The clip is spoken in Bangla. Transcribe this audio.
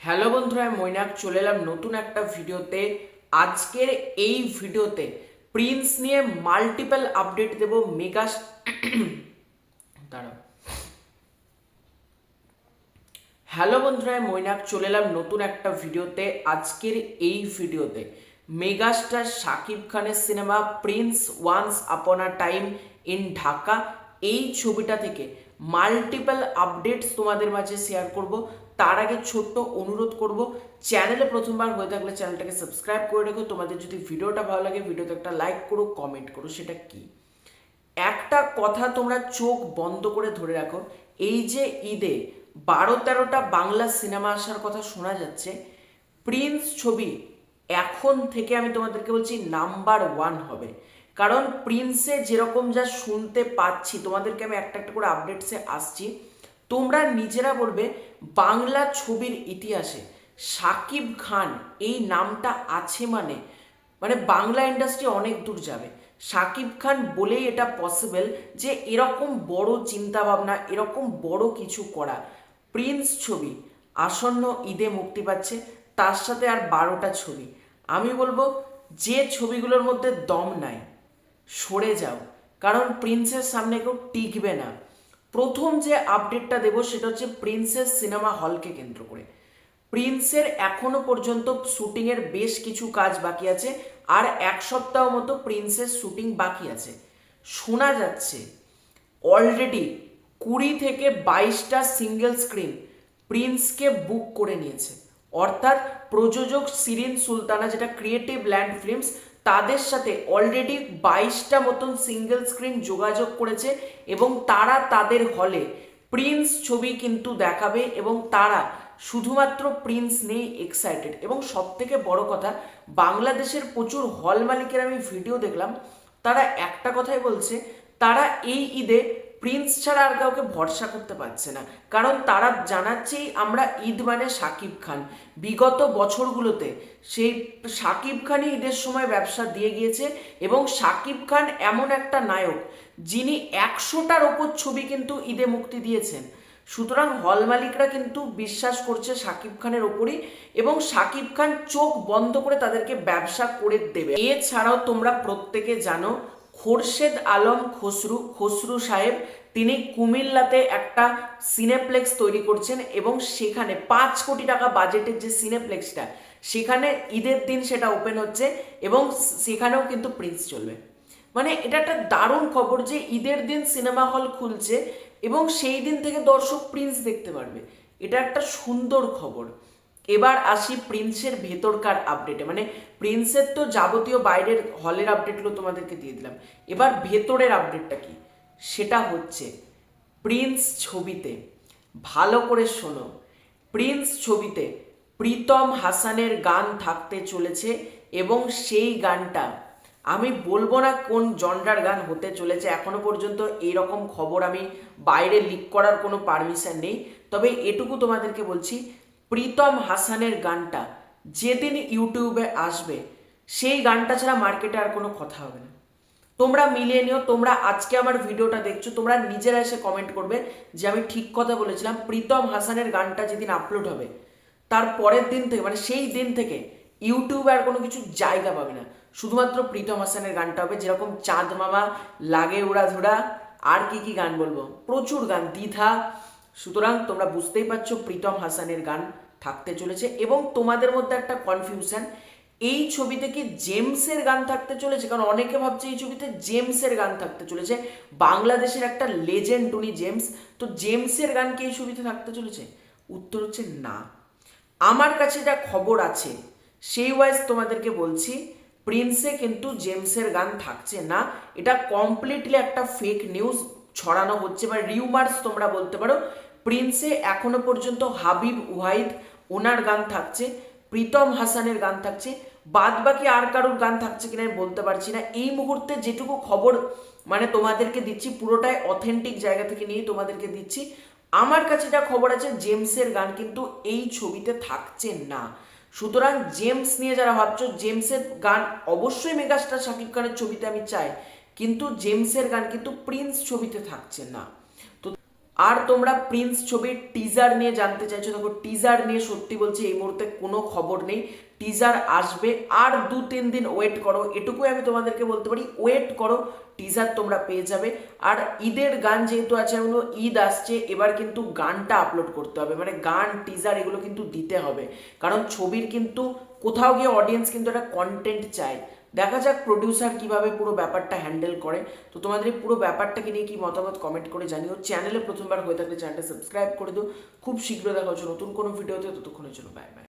হ্যালো বন্ধুরা, আমি মৈনাক চলে এলাম নতুন একটা ভিডিওতে। আজকের এই ভিডিওতে প্রিন্স নিয়ে মাল্টিপল আপডেট দেব। মেগা দাঁড়াও। হ্যালো বন্ধুরা, আমি মৈনাক চলে এলাম নতুন একটা ভিডিওতে। আজকের এই ভিডিওতে মেগাস্টার শাকিব খানের cinema Prince once upon a time in Dhaka, এই ছবিটা থেকে মাল্টিপল আপডেটস তোমাদের মাঝে শেয়ার করব। তার আগে ছোট্ট অনুরোধ করব, চ্যানেলে প্রথমবার হয়ে থাকলে চ্যানেলটাকে সাবস্ক্রাইব করে রেখো। তোমাদের যদি ভিডিওটা ভালো লাগে ভিডিওতে একটা লাইক করো, কমেন্ট করো। সেটা কি, একটা কথা তোমরা চোখ বন্ধ করে ধরে রাখো, এই যে ঈদে 12-13টা বাংলা সিনেমা আসার কথা শোনা যাচ্ছে, প্রিন্স ছবি এখন থেকে আমি তোমাদেরকে বলছি নাম্বার 1 হবে। কারণ প্রিন্সে যেরকম যা শুনতে পাচ্ছি, তোমাদেরকে আমি একটা একটা করে আপডেটসে আসছি, তোমরা নিজেরা বলবে বাংলা ছবির ইতিহাসে শাকিব খান এই নামটা আছে মানে মানে বাংলা ইন্ডাস্ট্রি অনেক দূর যাবে। শাকিব খান বলেই এটা পসিবল যে এরকম বড় চিন্তা ভাবনা, এরকম বড় কিছু করা। প্রিন্স ছবি আসন্ন ঈদে মুক্তি পাচ্ছে, তার সাথে আর 12টা ছবি। আমি বলবো যে ছবিগুলোর মধ্যে দম নাই সরে যাও, কারণ প্রিন্সের সামনে কেউ টিকবে না। প্রথম যে আপডেটটা দেবো সেটা হচ্ছে প্রিন্সের সিনেমা হলকে কেন্দ্র করে। প্রিন্সের এখনো পর্যন্ত শুটিংয়ের বেশ কিছু কাজ বাকি আছে, আর এক সপ্তাহ মতো প্রিন্সের শুটিং বাকি আছে। শোনা যাচ্ছে অলরেডি 20 থেকে 22টা সিঙ্গেল স্ক্রিন প্রিন্সকে বুক করে নিয়েছে। অর্থাৎ প্রযোজক শিরিন সুলতানা, যেটা ক্রিয়েটিভ ল্যান্ড ফিল্মস, তাদের সাথে অলরেডি 22টা মতন সিঙ্গেল স্ক্রিন যোগাযোগ করেছে এবং তারা তাদের হলে প্রিন্স ছবি কিন্তু দেখাবে। এবং তারা শুধুমাত্র প্রিন্স নেই এক্সাইটেড। এবং সব থেকে বড় কথা, বাংলাদেশের প্রচুর হল মালিকের আমি ভিডিও দেখলাম, তারা একটা কথাই বলছে, তারা এই ঈদে প্রিন্স ছাড়া আর কাউকে ভরসা করতে পারছে না। কারণ তারা জানাচ্ছেই আমরা ঈদ মানে শাকিব খান। বিগত বছরগুলোতে সেই শাকিব খানই ঈদের সময় ব্যবসা দিয়ে গিয়েছে এবং শাকিব খান এমন একটা নায়ক যিনি 100টার ওপর ছবি কিন্তু ঈদে মুক্তি দিয়েছেন। সুতরাং হল মালিকরা কিন্তু বিশ্বাস করছে শাকিব খানের ওপরই, এবং শাকিব খান চোখ বন্ধ করে তাদেরকে ব্যবসা করে দেবে। এছাড়াও তোমরা প্রত্যেকে জানো খোরশেদ আলম খসরু সাহেব, তিনি কুমিল্লাতে একটা সিনেপ্লেক্স তৈরি করছেন এবং সেখানে 5 কোটি টাকা বাজেটের যে সিনেপ্লেক্সটা, সেখানে ঈদের দিন সেটা ওপেন হচ্ছে এবং সেখানেও কিন্তু প্রিন্স চলবে। মানে এটা একটা দারুণ খবর যে ঈদের দিন সিনেমা হল খুলছে এবং সেই দিন থেকে দর্শক প্রিন্স দেখতে পারবে। এটা একটা সুন্দর খবর। এবার আসি প্রিন্সের ভেতরকার আপডেটে। মানে প্রিন্সের তো যাবতীয় বাইরের হলের আপডেটগুলো তোমাদেরকে দিয়ে দিলাম, এবার ভেতরের আপডেটটা কি সেটা হচ্ছে প্রিন্স ছবিতে, ভালো করে শোনো, প্রিন্স ছবিতে প্রীতম হাসানের গান থাকতে চলেছে এবং সেই গানটা আমি বলবো না কোন জনরার গান হতে চলেছে। এখনো পর্যন্ত এইরকম খবর আমি বাইরে লিক করার কোনো পারমিশন নেই, তবে এটুকু তোমাদেরকে বলছি, প্রীতম হাসানের গানটা যেদিন ইউটিউবে আসবে সেই গানটা ছাড়া মার্কেটে আর কোনো কথা হবে না। তোমরা মিলিয়ে নিও, তোমরা আজকে আমার ভিডিওটা দেখছো, তোমরা নিজেরা এসে কমেন্ট করবে যে আমি ঠিক কথা বলেছিলাম। প্রীতম হাসানের গানটা যেদিন আপলোড হবে তার পরের দিন থেকে, মানে সেই দিন থেকে ইউটিউবে আর কোনো কিছু জায়গা পাবে না, শুধুমাত্র প্রীতম হাসানের গানটা হবে। যেরকম চাঁদ মামা, লাগে উড়া ধুরা, আর কি কি গান বলবো, প্রচুর গান, দ্বিধা। সুতরাং তোমরা বুঝতেই পারছো প্রীতম হাসানের গান থাকতে চলেছে। এবং তোমাদের মধ্যে একটা কনফিউশন, এই ছবিতে কি জেমসের গান থাকতে চলেছে? কারণ অনেকে ভাবছে এই ছবিতে জেমসের গান থাকতে চলেছে, বাংলাদেশের একটা লেজেন্ড উনি জেমস, তো জেমসের গান কি এই ছবিতে থাকতে চলেছে? উত্তর হচ্ছে না। আমার কাছে যা খবর আছে সেই ওয়াইজ তোমাদেরকে বলছি, প্রিন্সে কিন্তু জেমসের গান থাকছে না। এটা কমপ্লিটলি একটা ফেক নিউজ ছড়ানো হচ্ছে বা রিউমার্স তোমরা বলতে পারো। প্রিন্সে এখনো পর্যন্ত হাবিব ওয়াহিদ ওনার গান থাকছে, প্রীতম হাসানের গান থাকছে, বাদ বাকি আর কারোর গান থাকছে কিনা আমি বলতে পারছি না। এই মুহূর্তে যেটুকু খবর মানে তোমাদেরকে দিচ্ছি পুরোটাই অথেন্টিক জায়গা থেকে নিয়ে তোমাদেরকে দিচ্ছি। আমার কাছে যা খবর আছে জেমসের গান কিন্তু এই ছবিতে থাকছে না। সুতরাং জেমস নিয়ে যারা ভাবছো, জেমসের গান অবশ্যই মেগাস্টার শাকিব খানের ছবিতে আমি চাই, কিন্তু জেমসের গান কিন্তু প্রিন্স ছবিতে থাকছে না। তো আর তোমরা প্রিন্স ছবির টিজার নিয়ে জানতে চাইছো, দেখো টিজার নিয়ে সত্যি বলছি এই মুহূর্তে কোনো খবর নেই। টিজার আসবে, আর 2-3 দিন ওয়েট করো, এটুকুই আমি তোমাদেরকে বলতে পারি। ওয়েট করো, টিজার তোমরা পেয়ে যাবে। আর ঈদের গান যেহেতু আছে, এখনো ঈদ আসছে, এবার কিন্তু গানটা আপলোড করতে হবে, মানে গান টিজার এগুলো কিন্তু দিতে হবে, কারণ ছবির কিন্তু কোথাও গিয়ে অডিয়েন্স কিন্তু একটা কন্টেন্ট চায়। দেখা যাক প্রডিউসার কিভাবে পুরো ব্যাপারটা হ্যান্ডেল করে। তো তোমাদের এই পুরো ব্যাপারটাকে নিয়ে কি মতামত কমেন্ট করে জানিও। চ্যানেলে প্রথমবার হয়ে থাকলে চ্যানেলটা সাবস্ক্রাইব করে দিও। খুব শীঘ্র দেখা হচ্ছে নতুন কোনো ভিডিওতে, ততক্ষণের জন্য বাই বাই।